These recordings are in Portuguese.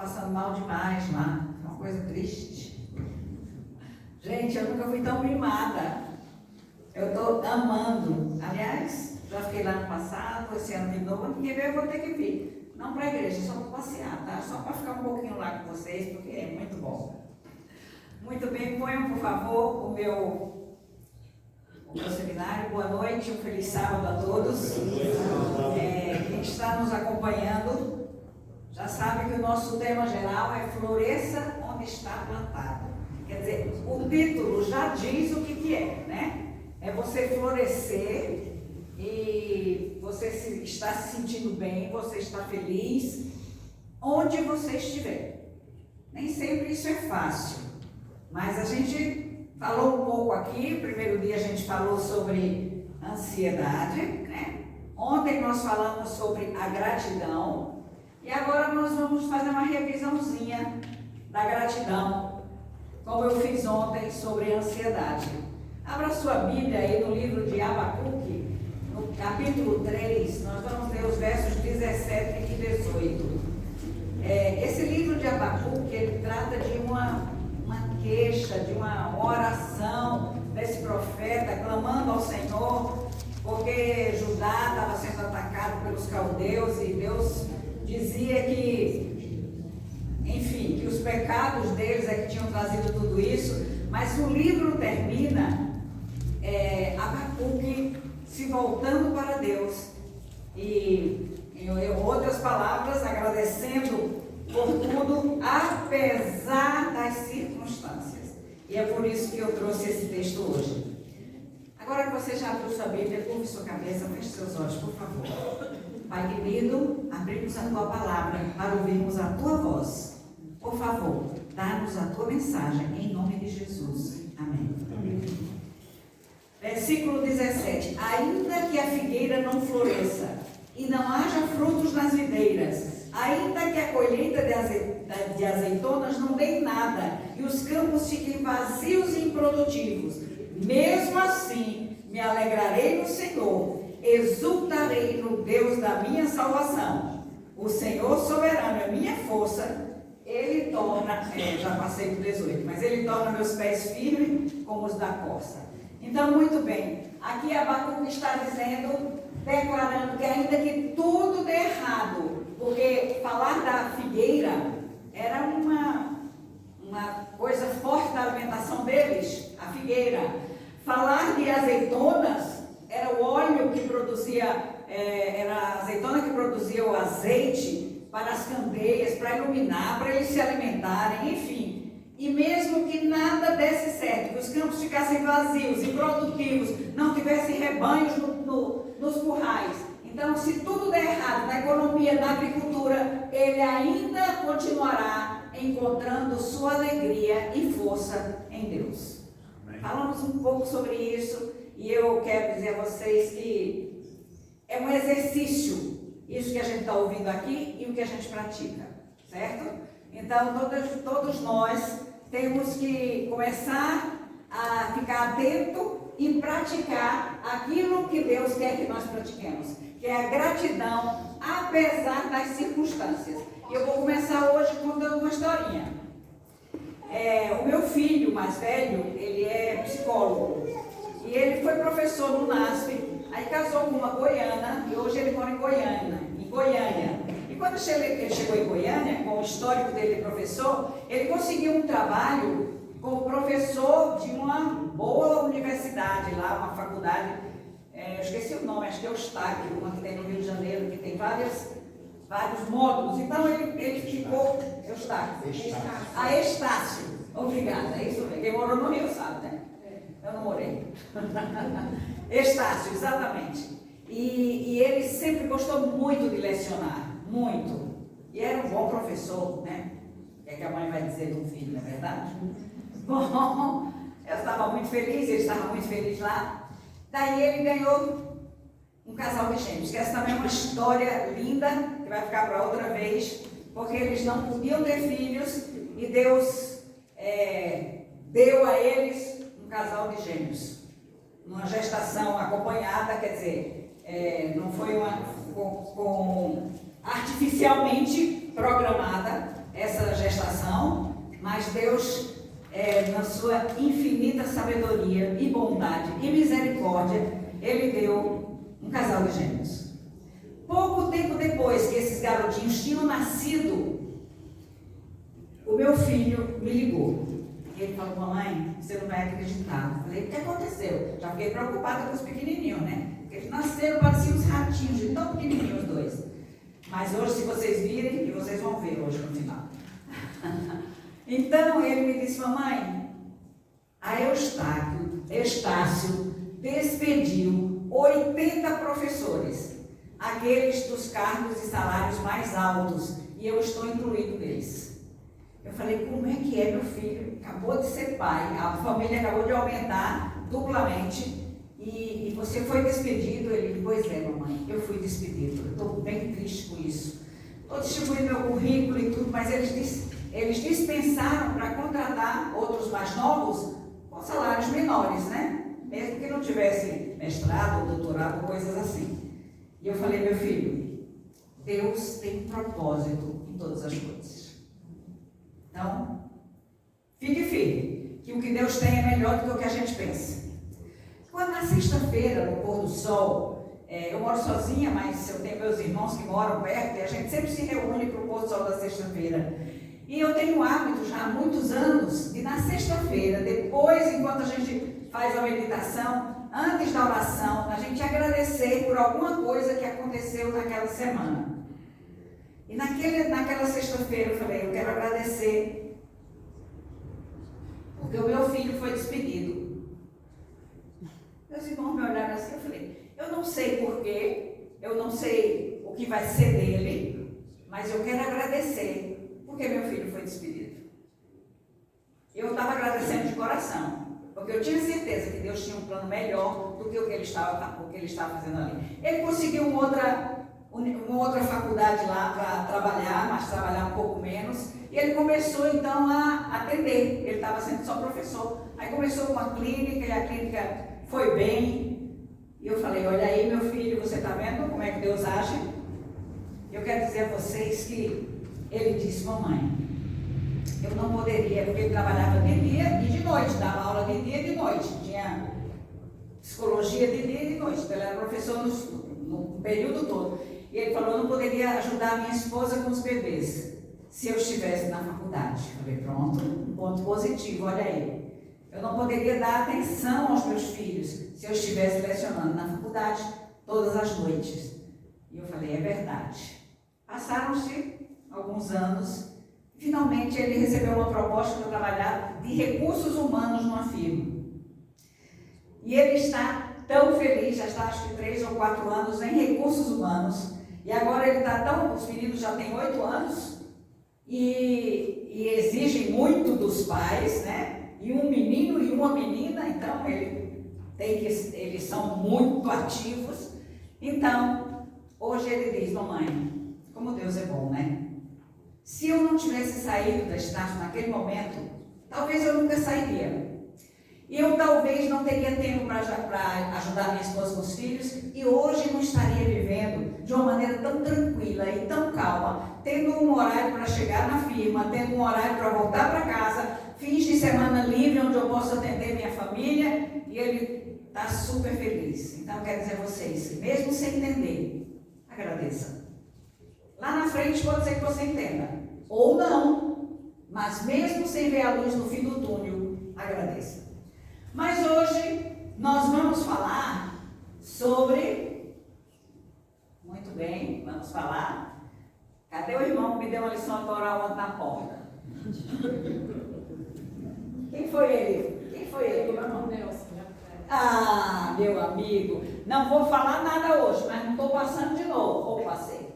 passando mal demais lá. É uma coisa triste. Gente, eu nunca fui tão mimada. Eu estou amando. Aliás, já fiquei lá no passado, esse ano de novo, ninguém veio, eu vou ter que vir. Não para a igreja, só para passear, tá? Só para ficar um pouquinho lá com vocês, porque é muito bom. Muito bem, ponham, por favor, o meu seminário. Boa noite, um feliz sábado a todos. Quem está nos acompanhando já sabe que o nosso tema geral é Floresça onde está plantado. Quer dizer, o título já diz o que é, né? É você florescer e você está se sentindo bem, você está feliz, onde você estiver. Nem sempre isso é fácil, mas a gente falou um pouco aqui. O primeiro dia a gente falou sobre ansiedade, né? Ontem nós falamos sobre a gratidão e agora nós vamos fazer uma revisãozinha da gratidão, como eu fiz ontem sobre a ansiedade. Abra sua Bíblia aí no livro de Abacuque, no capítulo 3, nós vamos ler os versos 17 e 18. Esse livro de Abacuque, ele trata de uma queixa, de uma oração desse profeta, clamando ao Senhor, porque Judá estava sendo atacado pelos caldeus e Deus dizia que, enfim, que os pecados deles é que tinham trazido tudo isso, mas o livro termina Abacuque se voltando para Deus e, em outras palavras, agradecendo por tudo, apesar das circunstâncias. E é por isso que eu trouxe esse texto hoje. Agora que você já abriu sua Bíblia, curve sua cabeça, feche seus olhos, por favor. Pai querido, abrimos a Tua palavra para ouvirmos a Tua voz. Por favor, dá-nos a Tua mensagem, em nome de Jesus. Amém. Amém. Versículo 17. Ainda que a figueira não floresça e não haja frutos nas videiras, ainda que a colheita de azeitonas não dê nada e os campos fiquem vazios e improdutivos, mesmo assim me alegrarei no Senhor, exultarei no Deus da minha salvação. O Senhor soberano é minha força. Ele torna, já passei por 18, mas ele torna meus pés firmes como os da corça. Então, muito bem, aqui Abacuque está dizendo, declarando que ainda que tudo dê errado, porque falar da figueira era uma coisa forte da alimentação deles, a figueira. Falar de azeitonas era o óleo que produzia, era a azeitona que produzia o azeite para as candeias, para iluminar, para eles se alimentarem, enfim. E mesmo que nada desse certo, que os campos ficassem vazios, improdutivos, não tivessem rebanhos nos currais. Então, se tudo der errado na economia, na agricultura, ele ainda continuará encontrando sua alegria e força em Deus. Amém. Falamos um pouco sobre isso e eu quero dizer a vocês que é um exercício, isso que a gente está ouvindo aqui e o que a gente pratica, certo? Então, todos nós temos que começar a ficar atento e praticar aquilo que Deus quer que nós pratiquemos, que é a gratidão, apesar das circunstâncias. E eu vou começar hoje contando uma historinha. O meu filho mais velho, ele é psicólogo, e ele foi professor no NASP, aí casou com uma goiana, e hoje ele mora em Goiânia. E quando ele chegou em Goiânia, com o histórico dele de professor, ele conseguiu um trabalho como professor de uma boa universidade lá, uma faculdade, eu esqueci o nome, acho que é o Eustáquio, uma que tem no Rio de Janeiro, que tem vários módulos. Então ele ficou, Estácio, obrigada, é isso mesmo, quem morou no Rio sabe, né? Eu não morei. Estácio, exatamente. E ele sempre gostou muito de lecionar, muito. E era um bom professor, né? O que é que a mãe vai dizer do filho, não é verdade? Bom, eu estava muito feliz, ele estava muito feliz lá. Daí ele ganhou um casal de gêmeos, que essa também é uma história linda, que vai ficar para outra vez, porque eles não podiam ter filhos e Deus deu a eles um casal de gêmeos. Uma gestação acompanhada, quer dizer, não foi artificialmente programada essa Mas Deus, na sua infinita sabedoria e bondade e misericórdia, Ele deu um casal de gêmeos. Pouco tempo depois que esses garotinhos tinham nascido, o meu filho me ligou. Ele falou: mamãe, você não vai acreditar. Eu falei: o que aconteceu? Já fiquei preocupada com os pequenininhos, né? Porque eles nasceram, pareciam uns ratinhos, de tão pequenininhos os dois. Mas hoje, se vocês virem, e vocês vão ver hoje no final. Então, ele me disse: mamãe, a Estácio despediu 80 professores, aqueles dos cargos e salários mais altos, e eu estou incluído neles. Eu falei: como é que é, meu filho? Acabou de ser pai, a família acabou de aumentar duplamente, e você foi despedido. Ele: pois é, mamãe, eu fui despedido, eu estou bem triste com isso. Estou distribuindo meu currículo e tudo, mas eles dispensaram para contratar outros mais novos com salários menores, né? Mesmo que não tivesse mestrado, doutorado, coisas assim. E eu falei: meu filho, Deus tem propósito em todas as coisas. Então, fique firme, que o que Deus tem é melhor do que o que a gente pensa. Quando na sexta-feira, no pôr do sol, eu moro sozinha, mas eu tenho meus irmãos que moram perto, e a gente sempre se reúne para o pôr do sol da sexta-feira. E eu tenho o hábito já há muitos anos de, na sexta-feira, depois, enquanto a gente faz a meditação, antes da oração, a gente agradecer por alguma coisa que aconteceu naquela semana. E naquela sexta-feira eu falei: eu quero agradecer porque o meu filho foi despedido. Meus irmãos me olharam assim, eu falei: eu não sei porquê, eu não sei o que vai ser dele, mas eu quero agradecer porque meu filho foi despedido. Eu estava agradecendo de coração, porque eu tinha certeza que Deus tinha um plano melhor do que o que ele estava fazendo ali. Ele conseguiu uma outra faculdade lá para trabalhar, mas trabalhar um pouco menos, e ele começou então a atender. Ele estava sendo só professor, aí começou uma clínica, e a clínica foi bem, e eu falei: olha aí, meu filho, você está vendo como é que Deus age? Eu quero dizer a vocês que ele disse: mamãe, eu não poderia, porque ele trabalhava de dia e de noite, dava aula de dia e de noite, tinha psicologia de dia e de noite, então ele era professor no período todo. E ele falou: eu não poderia ajudar a minha esposa com os bebês se eu estivesse na faculdade. Eu falei: pronto, um ponto positivo, olha aí. Eu não poderia dar atenção aos meus filhos se eu estivesse lecionando na faculdade todas as noites. E eu falei: é verdade. Passaram-se alguns anos, finalmente ele recebeu uma proposta para trabalhar de recursos humanos numa firma. E ele está tão feliz, já está acho que 3 ou 4 anos em recursos humanos. E agora ele está tão... Os meninos já têm 8 anos e exigem muito dos pais, né? E um menino e uma menina, então eles são muito ativos. Então, hoje ele diz: mamãe, como Deus é bom, né? Se eu não tivesse saído da Estácio naquele momento, talvez eu nunca sairia. E eu talvez não teria tempo para ajudar minha esposa com os filhos, e hoje não estaria vivendo de uma maneira tão tranquila e tão calma, tendo um horário para chegar na firma, tendo um horário para voltar para casa, fins de semana livre onde eu posso atender minha família, e ele está super feliz. Então eu quero dizer a vocês que mesmo sem entender, agradeça. Lá na frente pode ser que você entenda, ou não, mas mesmo sem ver a luz no fim do túnel, agradeça. Mas hoje nós vamos falar sobre... Muito bem, vamos falar... Cadê o irmão que me deu uma lição para orar ontem na porta? Quem foi ele? Quem foi ele? Meu irmão Nelson. Ah, meu amigo, não vou falar nada hoje, mas não estou passando de novo. Ou passei.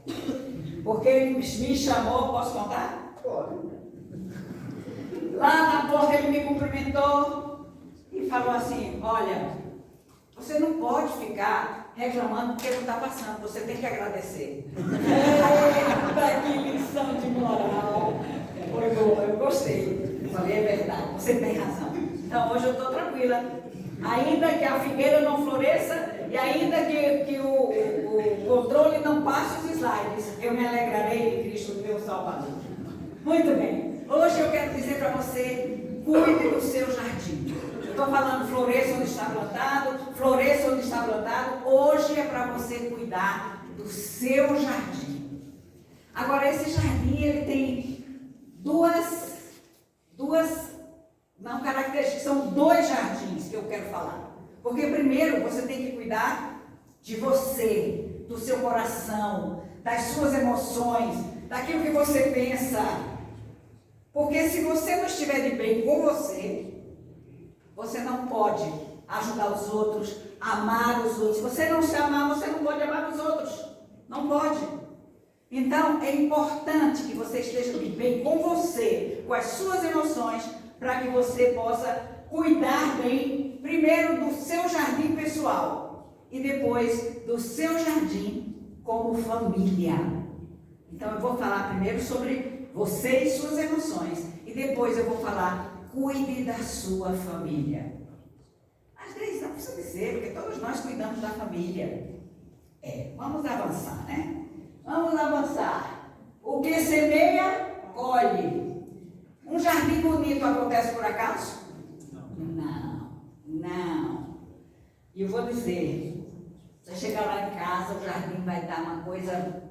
Porque ele me chamou, posso contar? Pode. Lá na porta ele me cumprimentou e falou assim: olha, você não pode ficar reclamando porque não está passando, você tem que agradecer. Eita, que lição de moral. Foi boa, eu gostei. Eu falei: é verdade, você tem razão. Então hoje eu estou tranquila. Ainda que a figueira não floresça e ainda que o controle não passe os slides, eu me alegrarei em Cristo, meu Salvador. Muito bem. Hoje eu quero dizer para você, cuide do seu jardim. Eu estou falando floresça onde está plantado, floresça onde está plantado. Hoje é para você cuidar do seu jardim. Agora, esse jardim, ele tem duas não características, são dois jardins que eu quero falar. Porque primeiro você tem que cuidar de você, do seu coração, das suas emoções, daquilo que você pensa. Porque se você não estiver de bem com você, você não pode ajudar os outros, amar os outros. Se você não se amar, você não pode amar os outros. Não pode. Então, é importante que você esteja de bem com você, com as suas emoções, para que você possa cuidar bem, primeiro do seu jardim pessoal e depois do seu jardim como família. Então, eu vou falar primeiro sobre você e suas emoções e depois eu vou falar, cuide da sua família. Às vezes não precisa dizer, porque todos nós cuidamos da família. Vamos avançar, né? Vamos avançar. O que semeia, colhe. Um jardim bonito acontece por acaso? Não. E eu vou dizer, você chegar lá em casa, o jardim vai dar uma coisa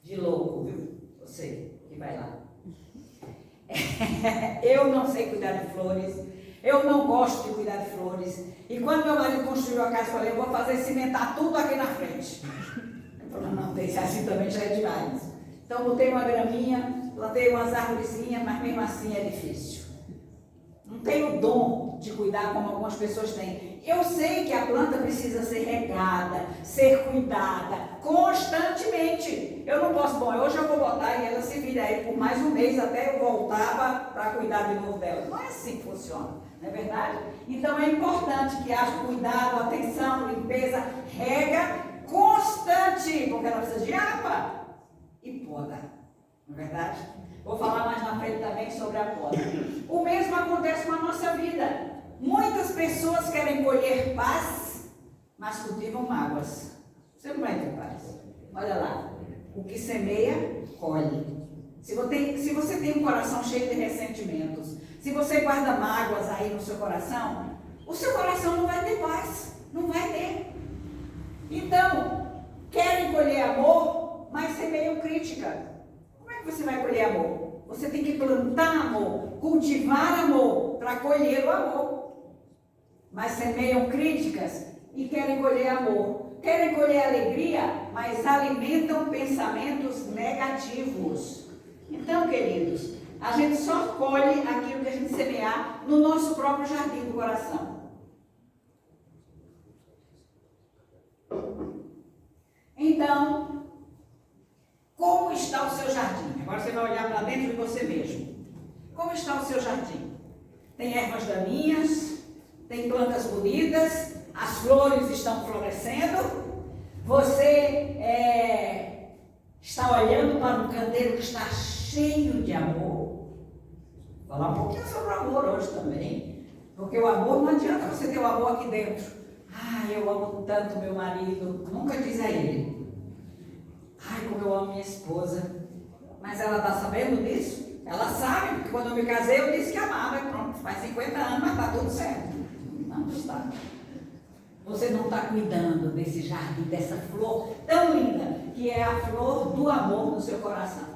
de louco, viu? Você que vai lá. Eu não sei cuidar de flores, eu não gosto de cuidar de flores. E quando meu marido construiu a casa, eu falei, eu vou fazer cimentar tudo aqui na frente. Ele falou, não, tem assim também já é demais. Então botei uma graminha, plantei umas arvorezinhas, mas mesmo assim é difícil. Não tenho o dom de cuidar como algumas pessoas têm. Eu sei que a planta precisa ser regada, ser cuidada constantemente. Eu não posso, hoje eu vou botar e ela se vira aí por mais um mês até eu voltava para cuidar de novo dela. Não é assim que funciona, não é verdade? Então é importante que haja cuidado, atenção, limpeza, rega constante, porque ela precisa de água e poda, não é verdade? Vou falar mais na frente também sobre a poda. O mesmo acontece com a nossa vida. Muitas pessoas querem colher paz, mas cultivam mágoas. Você não vai ter paz. Olha lá, o que semeia, colhe. Se você tem um coração cheio de ressentimentos, se você guarda mágoas aí no seu coração, o seu coração não vai ter paz, não vai ter. Então, querem colher amor, mas semeiam crítica. Como é que você vai colher amor? Você tem que plantar amor, cultivar amor, para colher o amor. Mas semeiam críticas e querem colher amor. Querem colher alegria, mas alimentam pensamentos negativos. Então, queridos, a gente só colhe aquilo que a gente semear no nosso próprio jardim do coração. Então, como está o seu jardim? Agora você vai olhar para dentro de você mesmo. Como está o seu jardim? Tem ervas daninhas? Tem plantas bonitas? As flores estão florescendo? Você está olhando para um canteiro que está cheio de amor? Vou falar um pouquinho sobre o amor hoje também. Porque o amor, não adianta você ter o amor aqui dentro. Eu amo tanto meu marido. Nunca diz a ele. Como eu amo minha esposa. Mas ela está sabendo disso? Ela sabe, porque quando eu me casei eu disse que amava. E pronto, faz 50 anos, mas está tudo certo. Não está. Você não está cuidando desse jardim, dessa flor tão linda, que é a flor do amor no seu coração.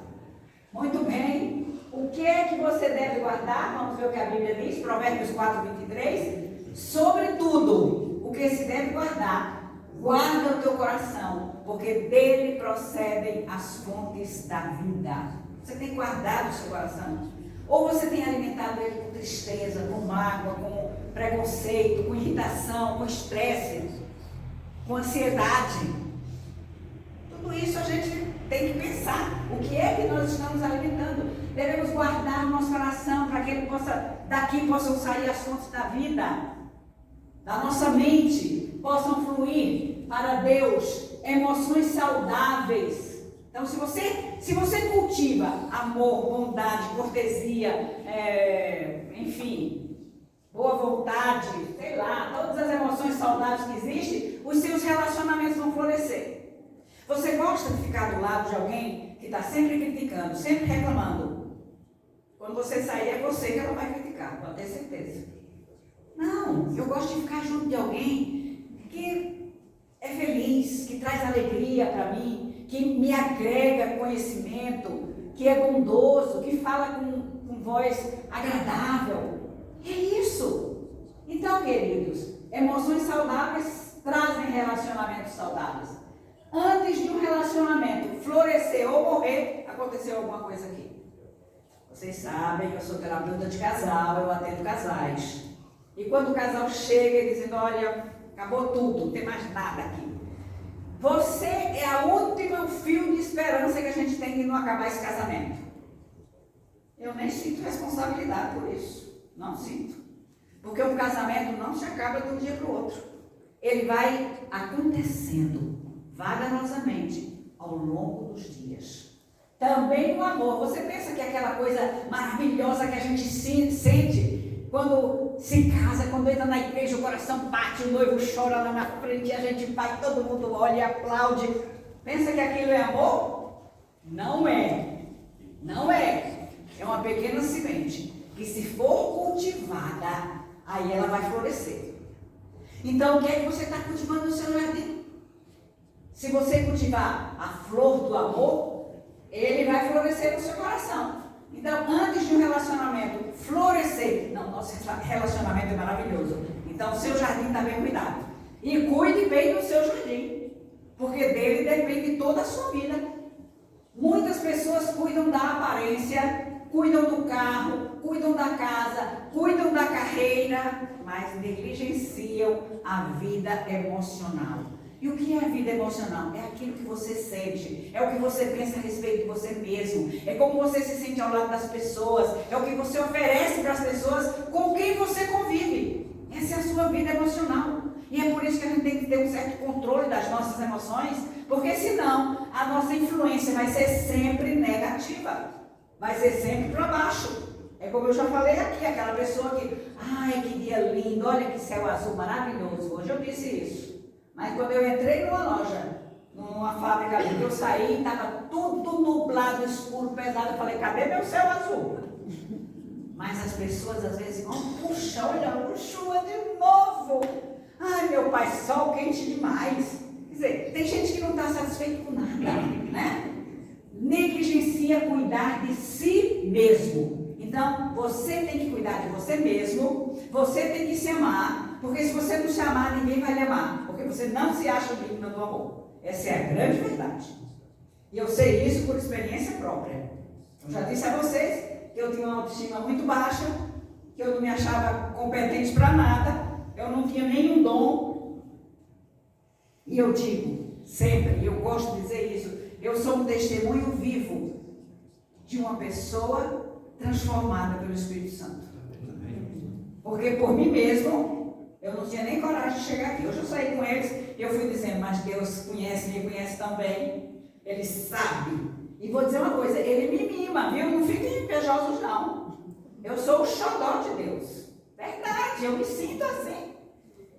Muito bem. O que é que você deve guardar? Vamos ver o que a Bíblia diz, Provérbios 4:23. Sobretudo, o que se deve guardar, guarda o teu coração, porque dele procedem as fontes da vida. Você tem guardado o seu coração? Ou você tem alimentado ele com tristeza, com mágoa, com preconceito, com irritação, com estresse, com ansiedade? Tudo isso a gente tem que pensar. O que é que nós estamos alimentando? Devemos guardar o nosso coração para que ele daqui possam sair as fontes da vida, da nossa mente, possam fluir para Deus emoções saudáveis. Então, se você cultiva amor, bondade, cortesia, enfim, boa vontade, sei lá, todas as emoções saudáveis que existem, os seus relacionamentos vão florescer. Você gosta de ficar do lado de alguém que está sempre criticando, sempre reclamando? Quando você sair, é você que ela vai criticar, pode ter certeza. Não, eu gosto de ficar junto de alguém que é feliz, que traz alegria para mim, que me agrega conhecimento, que é bondoso, que fala com voz agradável. É isso. Então, queridos, emoções saudáveis trazem relacionamentos saudáveis. Antes de um relacionamento florescer ou morrer, aconteceu alguma coisa aqui. Vocês sabem que eu sou terapeuta de casal, eu atendo casais. E quando o casal chega dizendo, olha, acabou tudo, não tem mais nada aqui. Você é a última fio de esperança que a gente tem de não acabar esse casamento. Eu nem sinto responsabilidade por isso. Não sinto. Porque o casamento não se acaba de um dia para o outro. Ele vai acontecendo vagarosamente ao longo dos dias. Também o amor. Você pensa que é aquela coisa maravilhosa que a gente sente quando se casa, quando entra na igreja, o coração bate, o noivo chora lá na frente, e a gente vai, todo mundo olha e aplaude. Pensa que aquilo é amor? Não é. Não é. É uma pequena semente que, se for cultivada, aí ela vai florescer. Então, o que é que você está cultivando no seu jardim? Se você cultivar a flor do amor, ele vai florescer no seu coração. Então, antes de um relacionamento florescer, não, nosso relacionamento é maravilhoso. Então, o seu jardim está bem cuidado. E cuide bem do seu jardim, porque dele depende toda a sua vida. Muitas pessoas cuidam da aparência, cuidam do carro, cuidam da casa, cuidam da carreira, mas negligenciam a vida emocional. E o que é a vida emocional? É aquilo que você sente, é o que você pensa a respeito de você mesmo, é como você se sente ao lado das pessoas, é o que você oferece para as pessoas com quem você convive. Essa é a sua vida emocional. E é por isso que a gente tem que ter um certo controle das nossas emoções, porque senão a nossa influência vai ser sempre negativa, vai ser sempre para baixo. É como eu já falei aqui, aquela pessoa que, ai, que dia lindo, olha que céu azul maravilhoso. Hoje eu disse isso. Mas quando eu entrei numa loja, numa fábrica ali, que eu saí, estava tudo nublado, escuro, pesado. Eu falei, cadê meu céu azul? Mas as pessoas às vezes vão, puxa, olha, chuva de novo. Ai, meu pai, sol quente demais. Quer dizer, tem gente que não está satisfeito com nada, né? Negligencia cuidar de si mesmo. Então, você tem que cuidar de você mesmo, você tem que se amar, porque se você não se amar, ninguém vai lhe amar, porque você não se acha digna do amor. Essa é a grande verdade. E eu sei isso por experiência própria. Eu já disse a vocês que eu tinha uma autoestima muito baixa, que eu não me achava competente para nada, eu não tinha nenhum dom. E eu digo sempre, e eu gosto de dizer isso, eu sou um testemunho vivo de uma pessoa transformada pelo Espírito Santo. Porque por mim mesmo, eu não tinha nem coragem de chegar aqui. Hoje eu saí com eles e eu fui dizendo, mas Deus conhece, me conhece também. Ele sabe. E vou dizer uma coisa, Ele me mima, viu? Não fiquem invejosos não. Eu sou o xodó de Deus. Verdade, eu me sinto assim.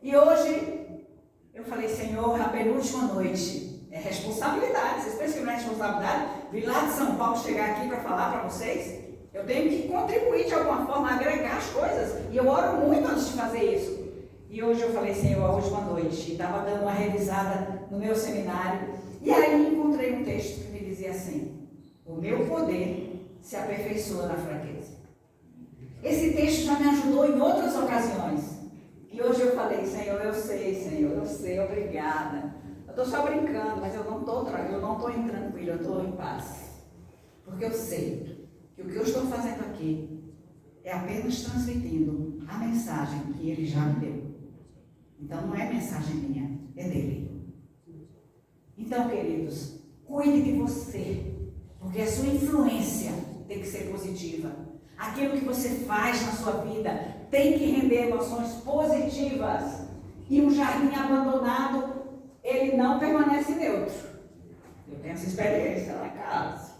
E hoje, eu falei, Senhor, a penúltima noite, é responsabilidade. Vocês pensam que não é responsabilidade? Vim lá de São Paulo chegar aqui para falar para vocês. Eu tenho que contribuir de alguma forma, agregar as coisas. E eu oro muito antes de fazer isso. E hoje eu falei, Senhor, a última noite, estava dando uma revisada no meu seminário. E aí encontrei um texto que me dizia assim, o meu poder se aperfeiçoa na fraqueza. Esse texto já me ajudou em outras ocasiões. E hoje eu falei, Senhor, eu sei, obrigada. Eu estou só brincando, mas eu não estou intranquila, eu estou em paz. Porque eu sei que o que eu estou fazendo aqui é apenas transmitindo a mensagem que Ele já me deu. Então não é mensagem minha, é dele. Então, queridos, cuide de você, porque a sua influência tem que ser positiva. Aquilo que você faz na sua vida tem que render emoções positivas. E um jardim abandonado, ele não permanece neutro. Eu tenho essa experiência lá em casa.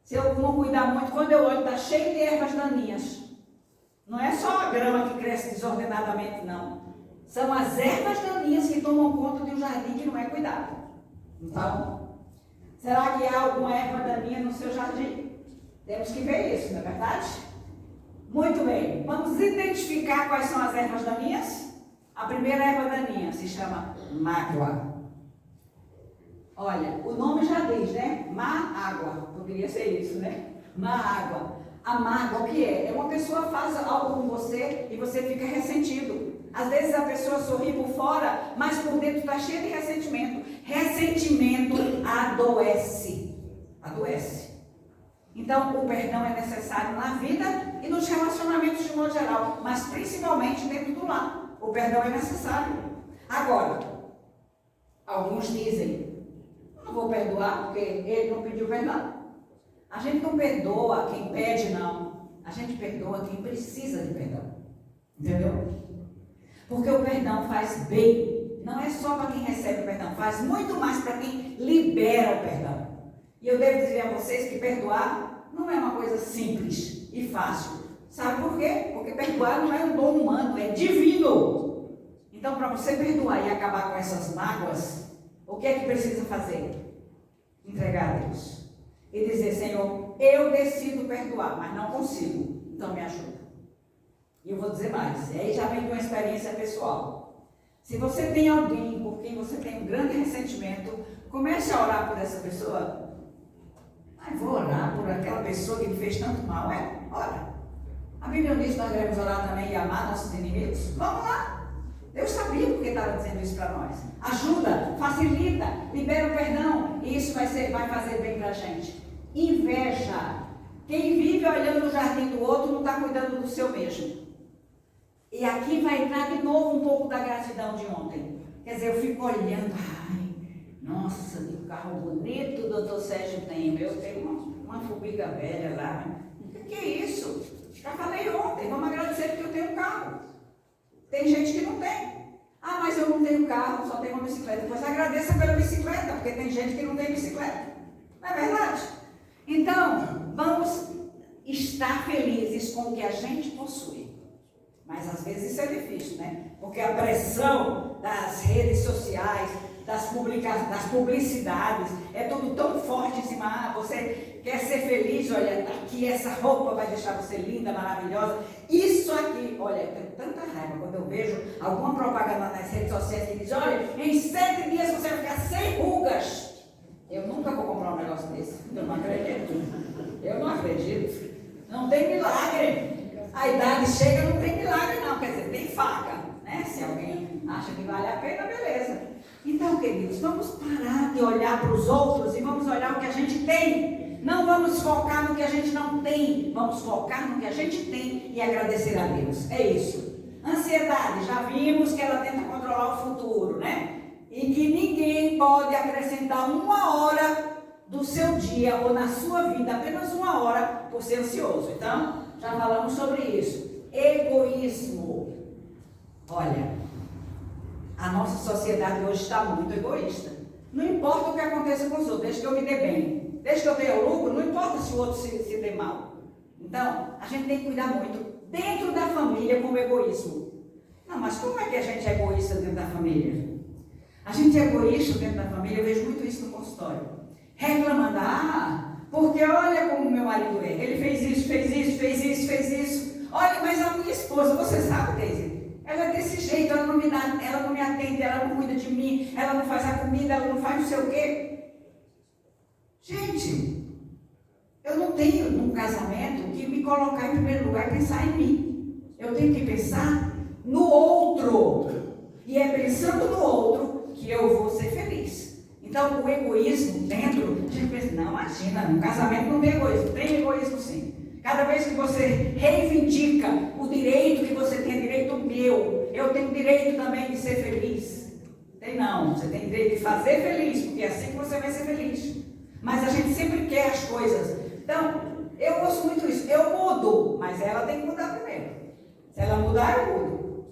Se eu não cuidar muito, quando eu olho, está cheio de ervas daninhas. Não é só a grama que cresce desordenadamente, não. São as ervas daninhas que tomam conta de um jardim que não é cuidado. Então, será que há alguma erva daninha no seu jardim? Temos que ver isso, não é verdade? vamos identificar quais são as ervas daninhas. A primeira erva daninha se chama mágoa. Olha, o nome já diz, né? Má água. Poderia ser isso, né? Má água. A mágoa, o que é? É uma pessoa faz algo com você e você fica ressentido. Às vezes a pessoa sorri por fora, mas por dentro está cheia de ressentimento. Ressentimento adoece. Adoece. Então, o perdão é necessário na vida e nos relacionamentos de modo geral, mas principalmente dentro do lar. O perdão é necessário. Agora, alguns dizem, não vou perdoar porque ele não pediu perdão. A gente não perdoa quem pede, não. A gente perdoa quem precisa de perdão. Entendeu? Porque o perdão faz bem. Não é só para quem recebe o perdão, faz muito mais para quem libera o perdão. E eu devo dizer a vocês que perdoar não é uma coisa simples e fácil. Sabe por quê? Porque perdoar não é um dom humano, é divino. Então, para você perdoar e acabar com essas mágoas, o que é que precisa fazer? Entregar a Deus. E dizer, Senhor, eu decido perdoar, mas não consigo. Então me ajuda. E eu vou dizer mais, e aí já vem de uma experiência pessoal. Se você tem alguém por quem você tem um grande ressentimento, comece a orar por essa pessoa. Vou orar por aquela pessoa que me fez tanto mal. Ora. A Bíblia diz que nós devemos orar também e amar nossos inimigos. Vamos lá. Deus sabia porque estava dizendo isso para nós. Ajuda, facilita, libera o perdão. E isso vai fazer bem para a gente. Inveja. Quem vive olhando o jardim do outro não está cuidando do seu mesmo. E aqui vai entrar de novo um pouco da gratidão de ontem. Quer dizer, eu fico olhando. Nossa, que carro bonito o doutor Sérgio tem. Eu tenho uma fubiga velha lá. O que é isso? Já falei ontem. Vamos agradecer porque eu tenho um carro. Tem gente que não tem. Mas eu não tenho carro, só tenho uma bicicleta. Pois agradeça pela bicicleta, porque tem gente que não tem bicicleta. Não é verdade? Então, vamos estar felizes com o que a gente possui. Mas às vezes isso é difícil, né? Porque a pressão das redes sociais, das publicidades, é tudo tão forte em cima. Você quer ser feliz, olha, aqui essa roupa vai deixar você linda, maravilhosa. Isso aqui, olha, eu tenho tanta raiva quando eu vejo alguma propaganda nas redes sociais que diz, olha, em 7 dias você vai ficar sem rugas. Eu nunca vou comprar um negócio desse. Eu não acredito. Eu não acredito. Não tem milagre. A idade chega, não tem milagre não. Quer dizer, tem faca, né? Se alguém acha que vale a pena, beleza. Então, queridos, vamos parar de olhar para os outros e vamos olhar o que a gente tem. Não vamos focar no que a gente não tem. Vamos focar no que a gente tem e agradecer a Deus. É isso. Ansiedade, já vimos que ela tenta controlar o futuro, né? E que ninguém pode acrescentar 1 hora do seu dia ou na sua vida, apenas 1 hora por ser ansioso. Então, já falamos sobre isso. Egoísmo. Olha, a nossa sociedade hoje está muito egoísta. Não importa o que aconteça com os outros, desde que eu me dê bem, desde que eu tenha lucro, não importa se o outro se dê mal. Então, a gente tem que cuidar muito dentro da família com o egoísmo. Não, mas como é que a gente é egoísta dentro da família? A gente é egoísta dentro da família, eu vejo muito isso no consultório. Reclamando, porque olha como meu marido é. Ele fez isso, fez isso, fez isso, fez isso. Olha, mas a minha esposa, você sabe, Deise, ela é desse jeito, ela não me atende, ela não cuida de mim, ela não faz a comida, ela não faz não sei o quê. Gente, eu não tenho num casamento que me colocar em primeiro lugar e pensar em mim. Eu tenho que pensar no outro. E é pensando no outro que eu vou ser feliz. Então, o egoísmo dentro, a gente pensa, não, imagina, no casamento não tem egoísmo. Tem egoísmo sim. Cada vez que você reivindica o direito que você tem, direito meu, eu tenho direito também de ser feliz. Tem não, você tem direito de fazer feliz, porque é assim que você vai ser feliz. Mas a gente sempre quer as coisas. Então, eu gosto muito disso. Eu mudo, mas ela tem que mudar primeiro. Se ela mudar, eu mudo.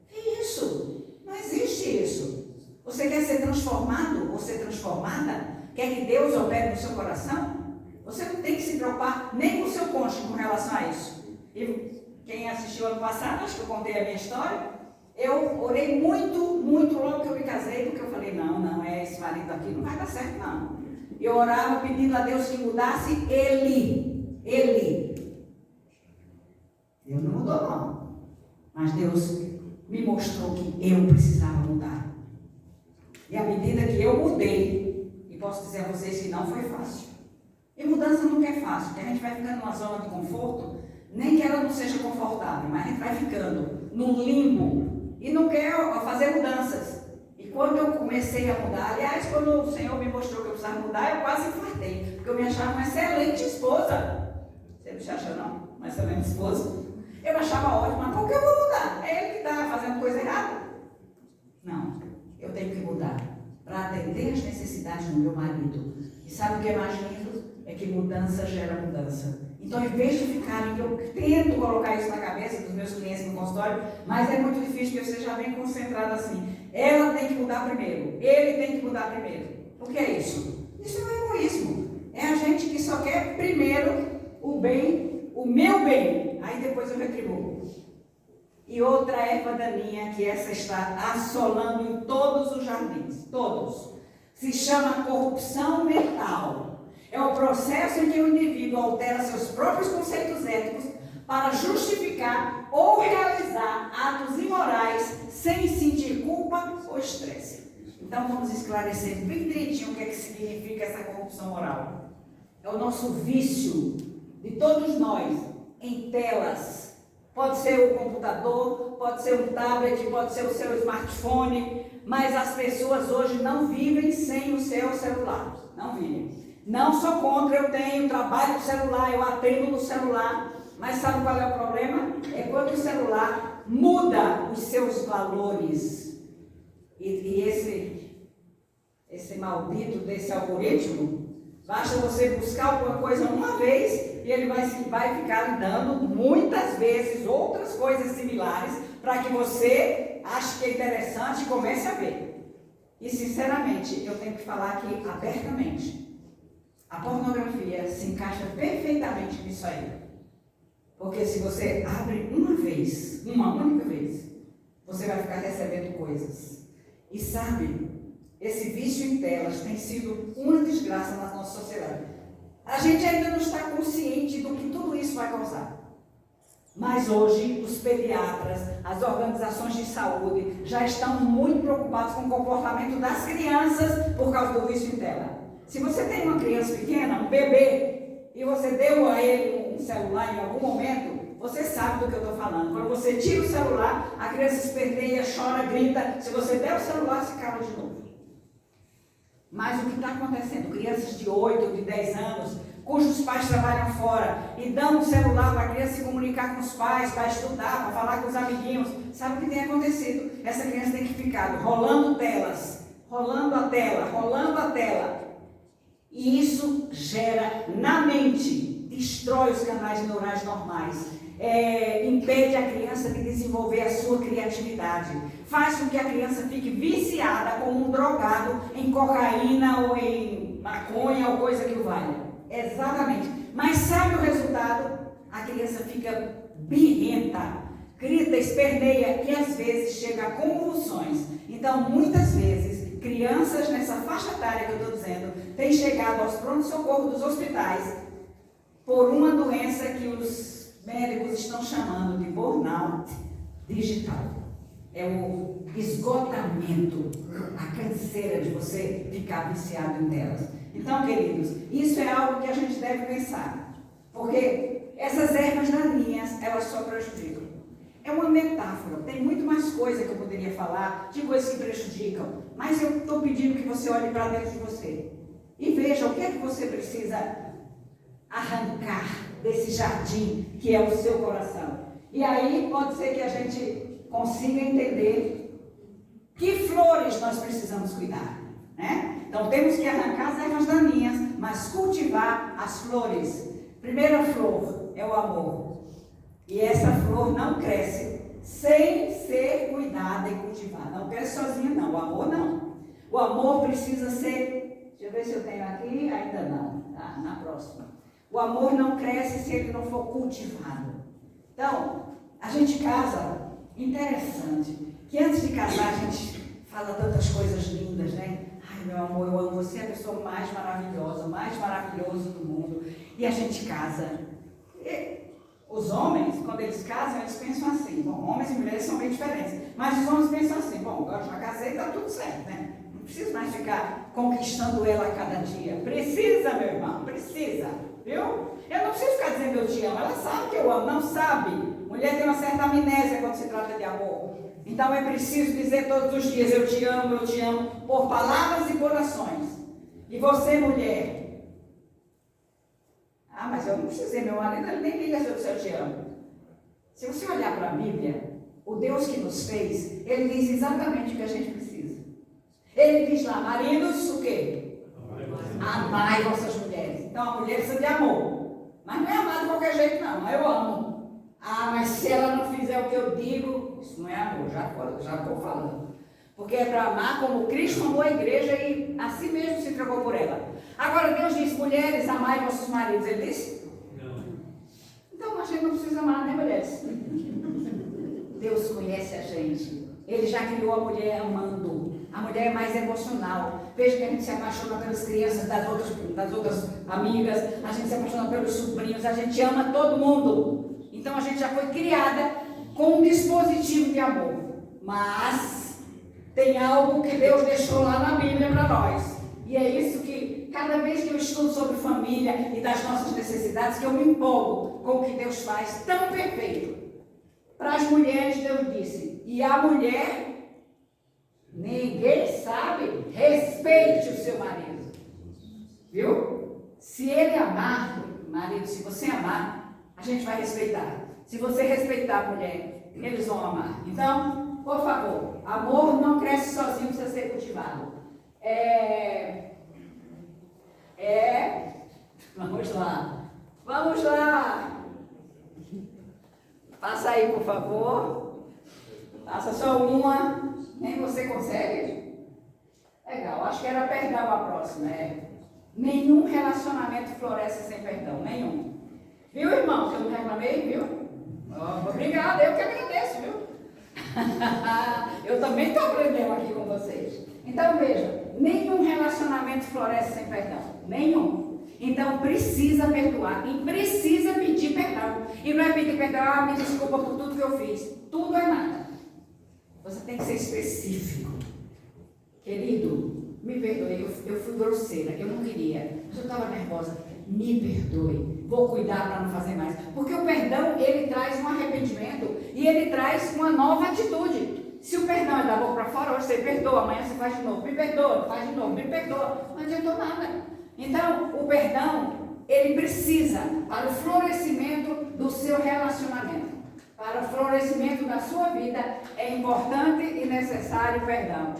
Que isso? Não existe isso. Você quer ser transformado ou ser transformada? Quer que Deus opere no seu coração? Você não tem que se preocupar nem com o seu cônjuge com relação a isso. E quem assistiu ano passado, acho que eu contei a minha história, eu orei muito logo que eu me casei, porque eu falei, não, esse marido aqui não vai dar certo não. E eu orava pedindo a Deus que mudasse ele. Ele não mudou não. Mas Deus me mostrou que eu precisava mudar. E à medida que eu mudei, e posso dizer a vocês que não foi fácil. E mudança nunca é fácil, porque a gente vai ficando numa zona de conforto, nem que ela não seja confortável, mas a gente vai ficando num limbo e não quer fazer mudanças. E quando eu comecei a mudar, aliás, quando o Senhor me mostrou que eu precisava mudar, eu quase infartei, porque eu me achava uma excelente esposa. Você não se acha não? Uma excelente esposa? Eu me achava ótima, mas por que eu vou mudar? É ele que está fazendo coisa errada? Não, eu tenho que mudar para atender as necessidades do meu marido. E sabe o que é mais lindo? É que mudança gera mudança. Então, em vez de ficarem, eu tento colocar isso na cabeça dos meus clientes no consultório, mas é muito difícil que você já vem concentrado assim. Ela tem que mudar primeiro, ele tem que mudar primeiro. O que é isso? Isso é um egoísmo. É a gente que só quer primeiro o bem, o meu bem, aí depois eu retribuo. E outra erva daninha, que essa está assolando em todos os jardins, todos, se chama corrupção mental. É o processo em que o indivíduo altera seus próprios conceitos éticos para justificar ou realizar atos imorais sem sentir culpa ou estresse. Então vamos esclarecer bem direitinho o que é que significa essa corrupção moral. É o nosso vício de todos nós em telas. Pode ser o computador, pode ser um tablet, pode ser o seu smartphone, mas as pessoas hoje não vivem sem o seu celular. Não vivem. Não sou contra, eu tenho, trabalho no celular, eu atendo no celular, mas sabe qual é o problema? É quando o celular muda os seus valores. E esse maldito desse algoritmo, basta você buscar alguma coisa uma vez e ele vai ficar lhe dando muitas vezes outras coisas similares para que você ache que é interessante e comece a ver. E sinceramente, eu tenho que falar aqui abertamente. A pornografia se encaixa perfeitamente nisso aí. Porque se você abre uma vez, uma única vez, você vai ficar recebendo coisas. E sabe, esse vício em telas tem sido uma desgraça na nossa sociedade. A gente ainda não está consciente do que tudo isso vai causar. Mas hoje, os pediatras, as organizações de saúde, já estão muito preocupados com o comportamento das crianças por causa do vício em tela. Se você tem uma criança pequena, um bebê, e você deu a ele um celular em algum momento, você sabe do que eu estou falando. Quando você tira o celular, a criança esperneia, chora, grita. Se você der o celular, se cala de novo. Mas o que está acontecendo? Crianças de 8, de 10 anos, cujos pais trabalham fora e dão um celular para a criança se comunicar com os pais, para estudar, para falar com os amiguinhos. Sabe o que tem acontecido? Essa criança tem que ficar rolando telas, rolando a tela. E isso gera na mente, destrói os canais neurais normais, impede a criança de desenvolver a sua criatividade, faz com que a criança fique viciada como um drogado em cocaína ou em maconha ou coisa que o valha. Exatamente. Mas sabe o resultado? A criança fica birrenta, grita, esperneia e às vezes chega a convulsões. Então, muitas vezes, crianças nessa faixa etária que eu estou dizendo, têm chegado aos pronto-socorro dos hospitais por uma doença que os médicos estão chamando de burnout digital. É o esgotamento, a canseira de você ficar viciado em telas. Então, queridos, isso é algo que a gente deve pensar, porque essas ervas daninhas, elas só prejudicam. É uma metáfora, tem muito mais coisa que eu poderia falar, de coisas que prejudicam, mas eu estou pedindo que você olhe para dentro de você e veja o que é que você precisa arrancar desse jardim que é o seu coração. E aí pode ser que a gente consiga entender que flores nós precisamos cuidar, né? Então temos que arrancar as ervas daninhas, mas cultivar as flores. Primeira flor é o amor. E essa flor não cresce sem ser cuidada e cultivada. Não cresce sozinha não, o amor não. O amor precisa ser, deixa eu ver se eu tenho aqui, ainda não, tá? Na próxima. O amor não cresce se ele não for cultivado. Então, a gente casa, interessante, que antes de casar a gente fala tantas coisas lindas, né? Ai, meu amor, eu amo você, é a pessoa mais maravilhosa, mais maravilhoso do mundo. E a gente casa. Os homens, quando eles casam, eles pensam assim. Bom, homens e mulheres são bem diferentes. Mas os homens pensam assim, bom, agora já casei, está tudo certo, né? Não preciso mais ficar conquistando ela a cada dia. Precisa, meu irmão, precisa. Viu? Eu não preciso ficar dizendo eu te amo. Ela sabe que eu amo, não sabe. Mulher tem uma certa amnésia quando se trata de amor. Então é preciso dizer todos os dias eu te amo, por palavras e por ações. E você, mulher? Ah, mas eu não preciso dizer, meu marido ele nem liga se eu te amo. Se você olhar para a Bíblia, o Deus que nos fez, ele diz exatamente o que a gente precisa. Ele diz lá, maridos, o quê? Amai vossas mulheres. Então a mulher precisa de amor. Mas não é amar de qualquer jeito, não. Eu amo. Ah, mas se ela não fizer o que eu digo, isso não é amor, já estou falando. Porque é para amar como Cristo amou a igreja e assim mesmo se entregou por ela. Agora Deus diz, mulheres, amai vossos maridos. Ele disse? Não. Então a gente não precisa amar, né, mulheres? Deus conhece a gente. Ele já criou a mulher amando. A mulher é mais emocional. Veja que a gente se apaixona pelas crianças das outras amigas, a gente se apaixona pelos sobrinhos, a gente ama todo mundo. Então a gente já foi criada com um dispositivo de amor. Mas tem algo que Deus deixou lá na Bíblia para nós. E é isso que, cada vez que eu estudo sobre família e das nossas necessidades, que eu me empolgo com o que Deus faz tão perfeito. Para as mulheres, Deus disse, e a mulher, ninguém sabe, respeite o seu marido. Viu? Se ele amar, marido, se você amar, a gente vai respeitar. Se você respeitar a mulher, eles vão amar. Então, por favor, amor não cresce sozinho, precisa ser cultivado. Vamos lá. Vamos lá. Passa aí, por favor. Passa só uma. Nem você consegue? Legal. Acho que era perdão a próxima. Nenhum relacionamento floresce sem perdão. Nenhum. Viu, irmão? Que eu não reclamei, viu? Obrigada. Eu que agradeço, viu? Eu também estou aprendendo aqui com vocês. Então, veja. Nenhum relacionamento floresce sem perdão. Nenhum. Então precisa perdoar e precisa pedir perdão. E não é pedir perdão, me desculpa por tudo que eu fiz. Tudo é nada. Você tem que ser específico. Querido, me perdoe, eu fui grosseira, eu não queria, mas eu estava nervosa. Me perdoe, vou cuidar para não fazer mais. Porque o perdão, ele traz um arrependimento e ele traz uma nova atitude. Se o perdão é da boca para fora, hoje você perdoa, amanhã você faz de novo, me perdoa, faz de novo, me perdoa. Não adiantou nada. Então, o perdão, ele precisa para o florescimento do seu relacionamento. Para o florescimento da sua vida, é importante e necessário o perdão.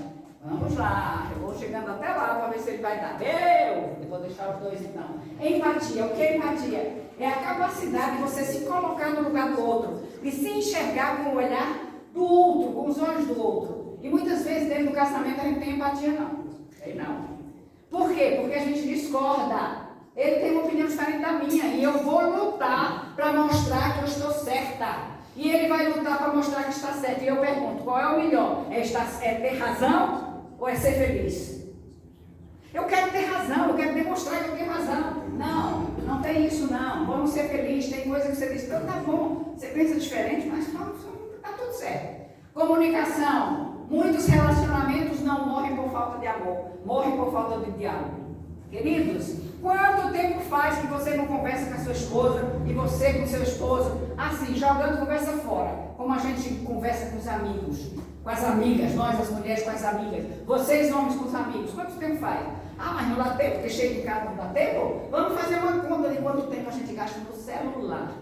Vamos lá, eu vou chegando até lá para ver se ele vai dar. Eu vou deixar os dois então. Empatia, o que é empatia? É a capacidade de você se colocar no lugar do outro, de se enxergar com o olhar do outro, com os olhos do outro. E muitas vezes dentro do casamento a gente tem empatia, não. Não. Por quê? Porque a gente discorda. Ele tem uma opinião diferente da minha e eu vou lutar para mostrar que eu estou certa. E ele vai lutar para mostrar que está certo. E eu pergunto, qual é o melhor? É ter razão ou é ser feliz? Eu quero ter razão, eu quero demonstrar que eu tenho razão. Não, não tem isso não. Vamos ser felizes. Tem coisa que você diz, então tá bom, você pensa diferente, mas está tudo certo. Comunicação. Muitos relacionamentos não morrem por falta de amor, morrem por falta de diálogo. Queridos, quanto tempo faz que você não conversa com a sua esposa e você com o seu esposo, assim, jogando conversa fora, como a gente conversa com os amigos, com as amigas, nós as mulheres com as amigas, vocês homens com os amigos, quanto tempo faz? Ah, mas não dá tempo, porque cheio de casa não dá tempo? Vamos fazer uma conta de quanto tempo a gente gasta no celular.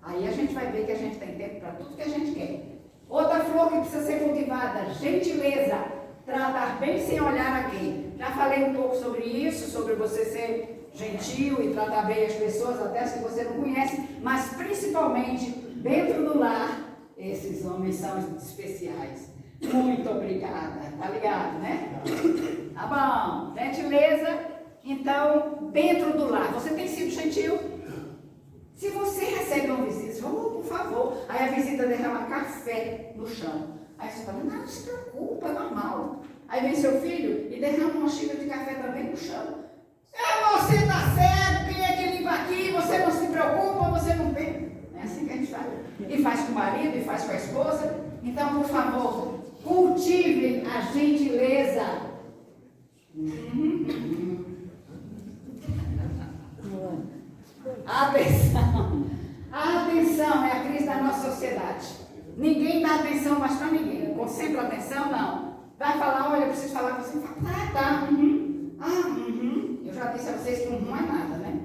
Aí a gente vai ver que a gente tem tempo para tudo que a gente quer. Outra flor que precisa ser cultivada, gentileza, tratar bem sem olhar a quem. Já falei um pouco sobre isso, sobre você ser gentil e tratar bem as pessoas, até as que você não conhece, mas principalmente dentro do lar, esses homens são especiais. Muito obrigada, tá ligado, né? Tá bom, gentileza, então, dentro do lar, você tem sido gentil? Se você recebe uma visita, por favor, aí a visita derrama café no chão. Aí você fala, não se preocupa, é normal. Aí vem seu filho e derrama uma xícara de café também no chão. Você está certo, quem é que limpa aqui? Você não se preocupa, você não vê. É assim que a gente faz. E faz com o marido, e faz com a esposa. Então, por favor, cultive a gentileza. Atenção. A atenção é a crise da nossa sociedade. Ninguém dá atenção mais para ninguém. Concentra a atenção, não. Vai falar, olha, eu preciso falar com você. Fala, tá. Eu já disse a vocês que não é nada, né?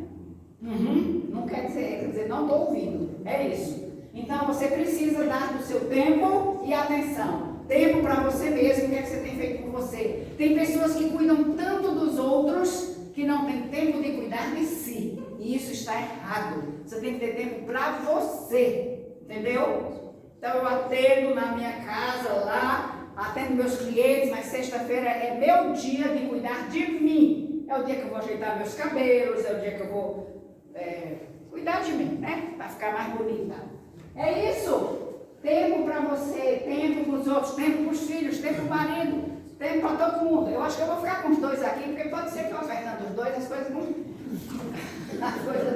Não quer dizer, não estou ouvindo. É isso. Então você precisa dar do seu tempo e atenção. Tempo para você mesmo, o que é que você tem feito por você? Tem pessoas que cuidam tanto dos outros que não tem tempo de cuidar de si. E isso está errado. Você tem que ter tempo para você. Entendeu? Então eu atendo na minha casa lá, atendo meus clientes, mas sexta-feira é meu dia de cuidar de mim. É o dia que eu vou ajeitar meus cabelos, é o dia que eu vou cuidar de mim, né? Para ficar mais bonita. É isso. Tempo para você, tempo para os outros, tempo para os filhos, tempo para o marido, tempo para todo mundo. Eu acho que eu vou ficar com os dois aqui, porque pode ser que eu alternando os dois, as coisas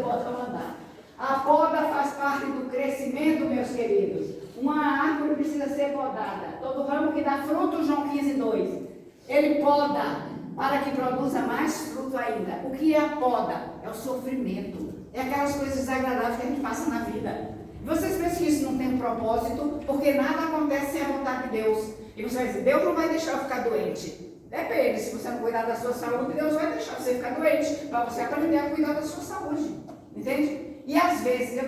voltam a andar. A poda faz parte do crescimento, meus queridos. Uma árvore precisa ser podada. Todo ramo que dá fruto, João 15:2. Ele poda para que produza mais fruto ainda. O que é a poda? É o sofrimento. É aquelas coisas desagradáveis que a gente passa na vida. Vocês pensam que isso não tem um propósito? Porque nada acontece sem a vontade de Deus. E você vai dizer, Deus não vai deixar eu ficar doente. Depende, se você não cuidar da sua saúde, Deus vai deixar você ficar doente, para você aprender a cuidar da sua saúde. Entende? E às vezes,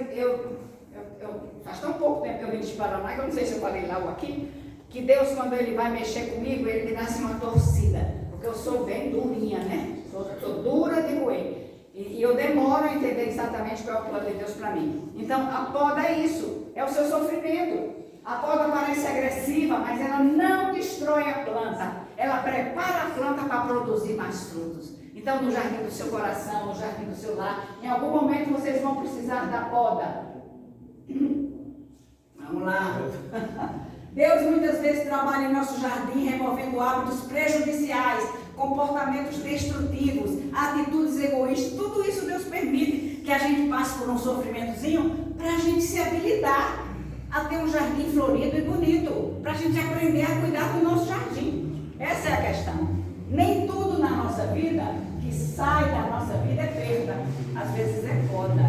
faz tão pouco tempo que eu vim de Paraná, que eu não sei se eu falei lá ou aqui, que Deus, quando Ele vai mexer comigo, Ele me dá assim uma torcida. Porque eu sou bem durinha, né? Sou dura de roer. E eu demoro a entender exatamente qual é o plano de Deus para mim. Então, a poda é isso, é o seu sofrimento. A poda parece agressiva, mas ela não destrói a planta. Ela prepara a planta para produzir mais frutos. Então, no jardim do seu coração, no jardim do seu lar, em algum momento vocês vão precisar da poda. Vamos lá. Deus muitas vezes trabalha em nosso jardim, removendo hábitos prejudiciais, comportamentos destrutivos, atitudes egoístas. Tudo isso Deus permite que a gente passe por um sofrimentozinho para a gente se habilitar a ter um jardim florido e bonito, para a gente aprender a cuidar do nosso jardim. Essa é a questão. Nem tudo na nossa vida que sai da nossa vida é perda, às vezes é poda.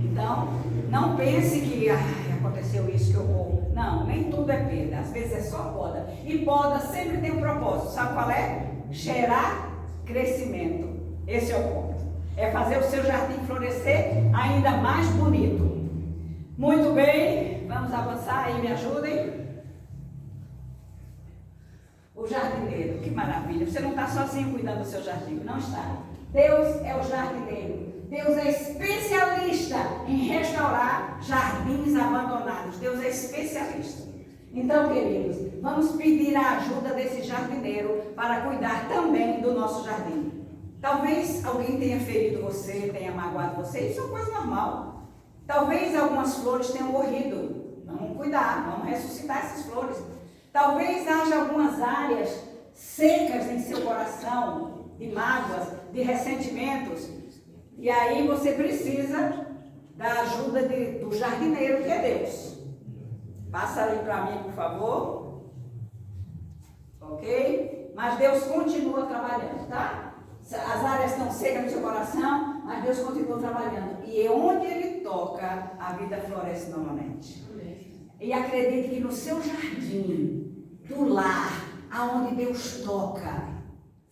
Então, não pense que aconteceu isso que eu vou. Não, nem tudo é perda, às vezes é só poda. E poda sempre tem um propósito, sabe qual é? Gerar crescimento. Esse é o ponto. É fazer o seu jardim florescer ainda mais bonito. Muito bem, vamos avançar aí, me ajudem. O jardineiro, que maravilha. Você não está sozinho cuidando do seu jardim, não está. Deus é o jardineiro. Deus é especialista em restaurar jardins abandonados. Deus é especialista. Então, queridos, vamos pedir a ajuda desse jardineiro para cuidar também do nosso jardim. Talvez alguém tenha ferido você, tenha magoado você, isso é uma coisa normal. Talvez algumas flores tenham morrido. Vamos cuidar, vamos ressuscitar essas flores. Talvez haja algumas áreas secas em seu coração, de mágoas, de ressentimentos. E aí você precisa da ajuda do jardineiro, que é Deus. Passa ali para mim, por favor. Ok? Mas Deus continua trabalhando, tá? As áreas estão secas no seu coração, mas Deus continua trabalhando. E onde Ele toca, a vida floresce novamente. E acredite que no seu jardim, do lar, aonde Deus toca,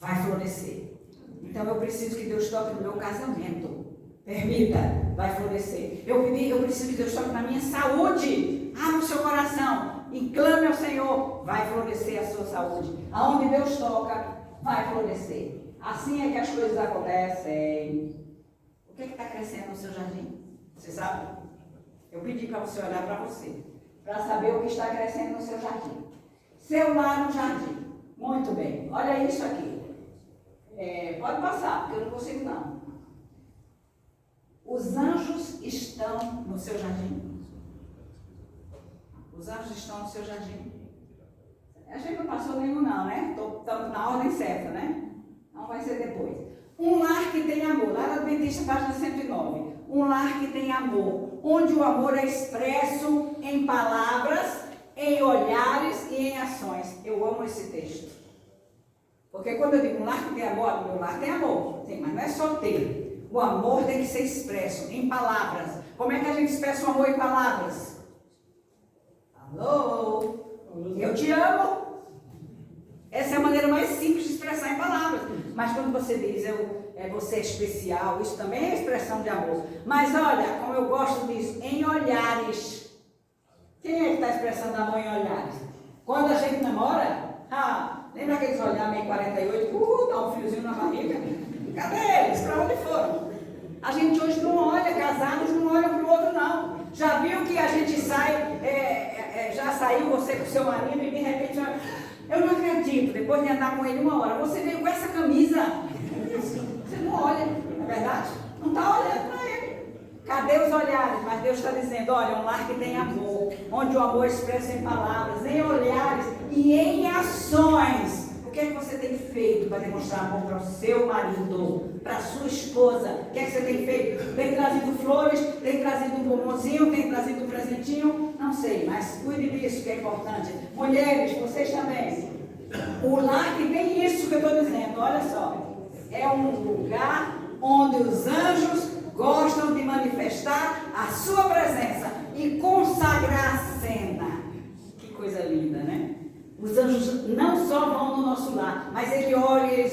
vai florescer. Então eu preciso que Deus toque no meu casamento. Permita, vai florescer. Eu preciso que Deus toque na minha saúde. Abra o seu coração e clame ao Senhor. Vai florescer a sua saúde. Aonde Deus toca, vai florescer. Assim é que as coisas acontecem. O que está crescendo no seu jardim? Você sabe? Eu pedi para você olhar para você, para saber o que está crescendo no seu jardim. Seu lar no jardim. Muito bem. Olha isso aqui. Pode passar, porque eu não consigo não. Os anjos estão no seu jardim. Os anjos estão no seu jardim. A gente não passou nenhum não, né? Estamos na ordem certa, né? Não vai ser depois. Um lar que tem amor. Lar Adventista, página 109. Um lar que tem amor, onde o amor é expresso em palavras, em olhares e em ações. Eu amo esse texto. Porque quando eu digo um lar que tem amor, meu lar tem amor. Sim, mas não é só ter. O amor tem que ser expresso em palavras. Como é que a gente expressa o amor em palavras? Alô? Eu te amo. Essa é a maneira mais simples de expressar em palavras. Mas quando você diz, você é especial, isso também é expressão de amor. Mas olha, como eu gosto disso, em olhares. Quem é que está expressando amor em olhares? Quando a gente namora, lembra aqueles olhares meio 48? Dá um friozinho na barriga. Cadê eles? Para onde foram? A gente hoje não olha, casados não olham para o outro não. Já viu que a gente sai, já saiu você com o seu marido e de repente... Eu não acredito, depois de andar com ele 1 hora, você veio com essa camisa. Você não olha, não é verdade? Não está olhando para ele. Cadê os olhares? Mas Deus está dizendo, olha, um lar que tem amor, onde o amor expressa em palavras, em olhares e em ações. O que é que você tem feito para demonstrar amor para o seu marido, para a sua esposa? O que é que você tem feito? Tem trazido flores? Tem trazido um bombonzinho? Tem trazido um presentinho? Não sei, mas cuide disso que é importante. Mulheres, vocês também. O lar que tem isso que eu estou dizendo, olha só. É um lugar onde os anjos gostam de manifestar a sua presença e consagrar a cena. Que coisa linda, né? Os anjos não só vão no nosso lar, mas eles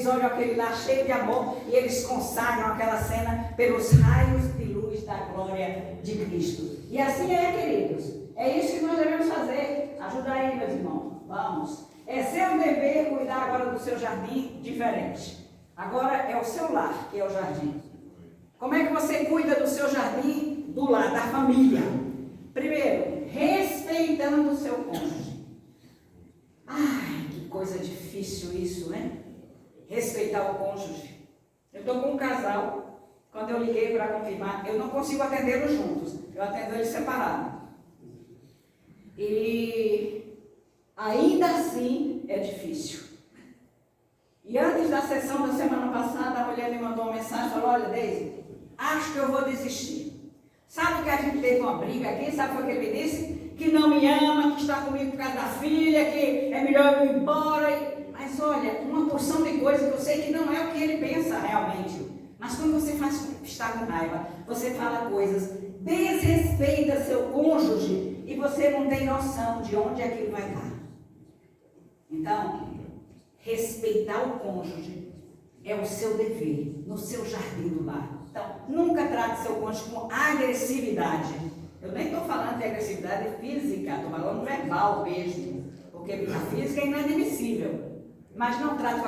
olham aquele lar cheio de amor e eles consagram aquela cena pelos raios de luz da glória de Cristo. E assim é, queridos. É isso que nós devemos fazer. Ajuda aí, meus irmãos. Vamos. É seu dever cuidar agora do seu jardim diferente. Agora é o seu lar, que é o jardim. Como é que você cuida do seu jardim? Do lar, da família. Primeiro, respeitando o seu cônjuge. Ai, que coisa difícil isso, né? Respeitar o cônjuge. Eu estou com um casal, quando eu liguei para confirmar, eu não consigo atendê-los juntos, eu atendo eles separados. E ainda assim é difícil. E antes da sessão da semana passada, a mulher me mandou uma mensagem e falou, olha, Deise, acho que eu vou desistir. Sabe que a gente teve uma briga aqui, sabe o que ele me disse? Que não me ama, que está comigo por causa da filha, que é melhor eu ir embora. Mas olha, uma porção de coisas que eu sei que não é o que ele pensa realmente. Mas quando você está com raiva, você fala coisas, desrespeita seu cônjuge e você não tem noção de onde aquilo vai dar. Então, respeitar o cônjuge é o seu dever, no seu jardim do lar. Então, nunca trate seu cônjuge com agressividade. Eu nem estou falando de agressividade física, estou falando verbal mesmo, porque a física é inadmissível. Mas não trate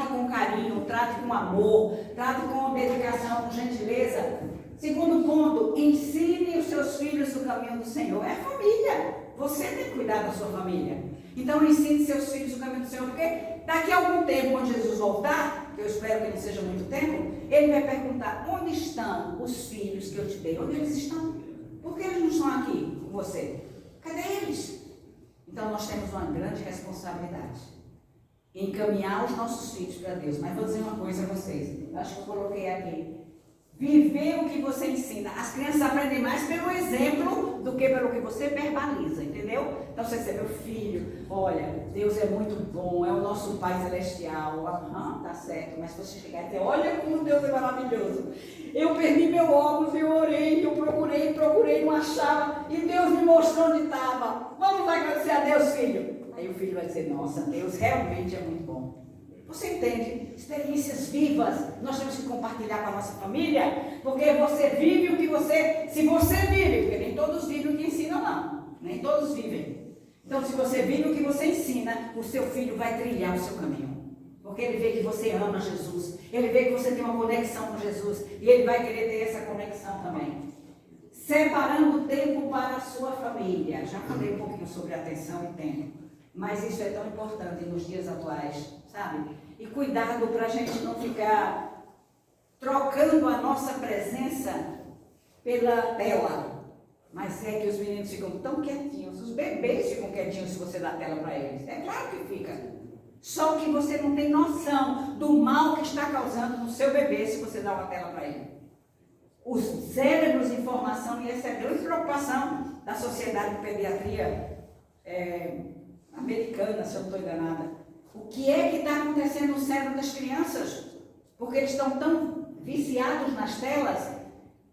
com carinho, trate com amor, trate com dedicação, com gentileza. Segundo ponto, ensine os seus filhos o caminho do Senhor. É família, você tem que cuidar da sua família. Então ensine seus filhos o caminho do Senhor, porque daqui a algum tempo, quando Jesus voltar, que eu espero que não seja muito tempo, ele vai perguntar, onde estão os filhos que eu te dei? Onde eles estão? Por que eles não estão aqui com você? Cadê eles? Então nós temos uma grande responsabilidade em encaminhar os nossos filhos para Deus. Mas vou dizer uma coisa a vocês, acho que eu coloquei aqui. Viver o que você ensina. As crianças aprendem mais pelo exemplo do que pelo que você verbaliza, entendeu? Então você diz, meu filho, olha, Deus é muito bom, é o nosso Pai Celestial. Tá certo, mas se você chegar e dizer, olha como Deus é maravilhoso. Eu perdi meu óculos, eu orei, eu procurei, não achava, e Deus me mostrou onde estava. Vamos agradecer a Deus, filho. Aí o filho vai dizer, nossa, Deus realmente é muito bom. Você entende? Experiências vivas, nós temos que compartilhar com a nossa família, porque você vive o que você, se você vive, porque nem todos vivem o que ensinam não, nem todos vivem. Então se você vive o que você ensina, o seu filho vai trilhar o seu caminho, porque ele vê que você ama Jesus, ele vê que você tem uma conexão com Jesus, e ele vai querer ter essa conexão também. Separando tempo para a sua família, já falei um pouquinho sobre atenção e tempo, mas isso é tão importante nos dias atuais, sabe? E cuidado para a gente não ficar trocando a nossa presença pela tela. Mas é que os meninos ficam tão quietinhos, os bebês ficam quietinhos se você dá tela para eles. É claro que fica. Só que você não tem noção do mal que está causando no seu bebê se você dá uma tela para ele. os cérebros em formação, e essa é a grande preocupação da sociedade de pediatria americana, se eu não estou enganada. O que é que está acontecendo no cérebro das crianças? Porque eles estão tão viciados nas telas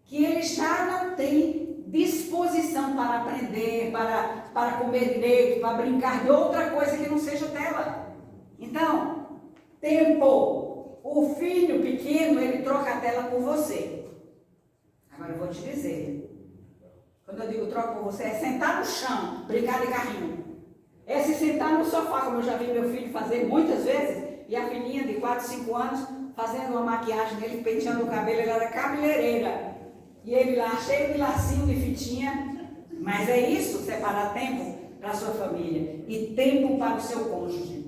que eles já não têm disposição para aprender, para comer direito, para brincar de outra coisa que não seja tela. Então, tempo. O filho pequeno, ele troca a tela por você. Agora eu vou te dizer. Quando eu digo troca por você, é sentar no chão, brincar de carrinho. É se sentar no sofá, como eu já vi meu filho fazer muitas vezes, e a filhinha de 4, 5 anos fazendo uma maquiagem nele, penteando o cabelo, ele era cabeleireira. E ele lá, cheio de lacinho, de fitinha. Mas é isso, separar tempo para a sua família e tempo para o seu cônjuge.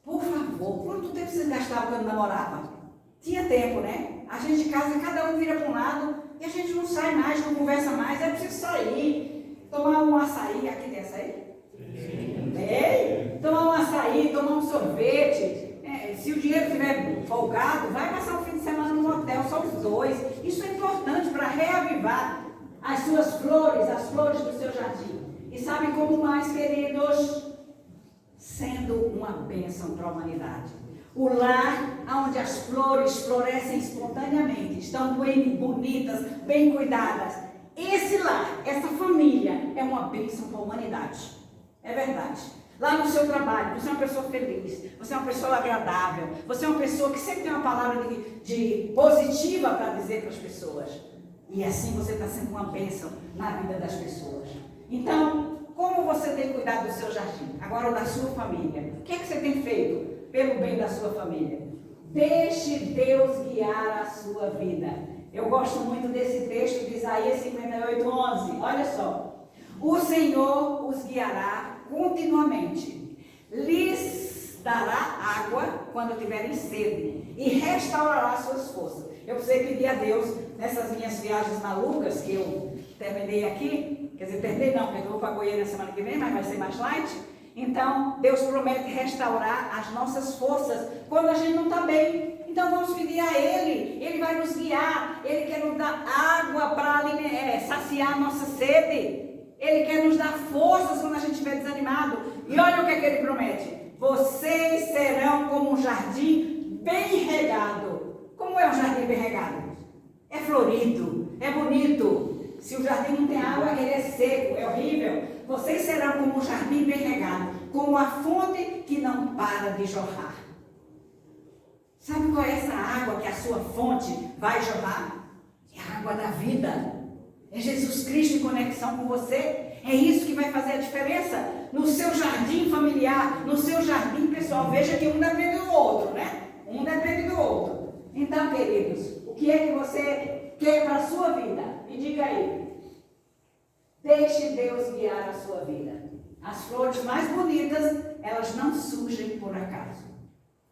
Por favor, quanto tempo você gastava quando namorava? Tinha tempo, né? A gente de casa, cada um vira para um lado e a gente não sai mais, não conversa mais, é preciso sair, tomar um açaí. Aqui tem açaí? Tem. Tomar um açaí, tomar um sorvete. Se o dinheiro estiver folgado, vai passar o fim de semana no hotel, só os dois. Isso é importante para reavivar as suas flores, as flores do seu jardim. E sabe como mais, queridos? Sendo uma bênção para a humanidade. O lar onde as flores florescem espontaneamente, estão bem bonitas, bem cuidadas. Esse lar, essa família é uma bênção para a humanidade. É verdade. Lá no seu trabalho, você é uma pessoa feliz, você é uma pessoa agradável, você é uma pessoa que sempre tem uma palavra de positiva para dizer para as pessoas. E assim você está sendo uma bênção na vida das pessoas. Então, como você tem cuidado do seu jardim? Agora da sua família. O que é que você tem feito pelo bem da sua família? Deixe Deus guiar a sua vida. Eu gosto muito desse texto de Isaías 58:11. Olha só. O Senhor os guiará continuamente. Lhes dará água quando tiverem sede e restaurará suas forças. Eu precisei pedir a Deus nessas minhas viagens malucas que eu terminei aqui. Quer dizer, terminei não, porque eu vou para Goiânia na semana que vem, mas vai ser mais light. Então, Deus promete restaurar as nossas forças quando a gente não está bem. Então, vamos pedir a Ele. Ele vai nos guiar. Ele quer nos dar água para saciar a nossa sede. Ele quer nos dar forças quando a gente estiver desanimado. E olha o que é que Ele promete. Vocês serão como um jardim bem regado. Como é um jardim bem regado? É florido, é bonito. Se o jardim não tem água, ele é seco, é horrível. Vocês serão como um jardim bem regado, como a fonte que não para de jorrar. Sabe qual é essa água que a sua fonte vai jorrar? É a água da vida. É Jesus Cristo em conexão com você. É isso que vai fazer a diferença no seu jardim familiar, no seu jardim pessoal. Veja que um depende do outro, né? Um depende do outro. Então, queridos, o que é que você quer para a sua vida? Me diga aí. Deixe Deus guiar a sua vida. As flores mais bonitas, elas não surgem por acaso.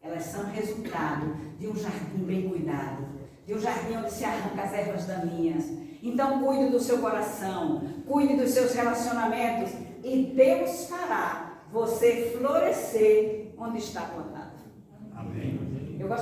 Elas são resultado de um jardim bem cuidado, de um jardim onde se arranca as ervas daninhas. Então, cuide do seu coração, cuide dos seus relacionamentos e Deus fará você florescer onde está plantado. Amém.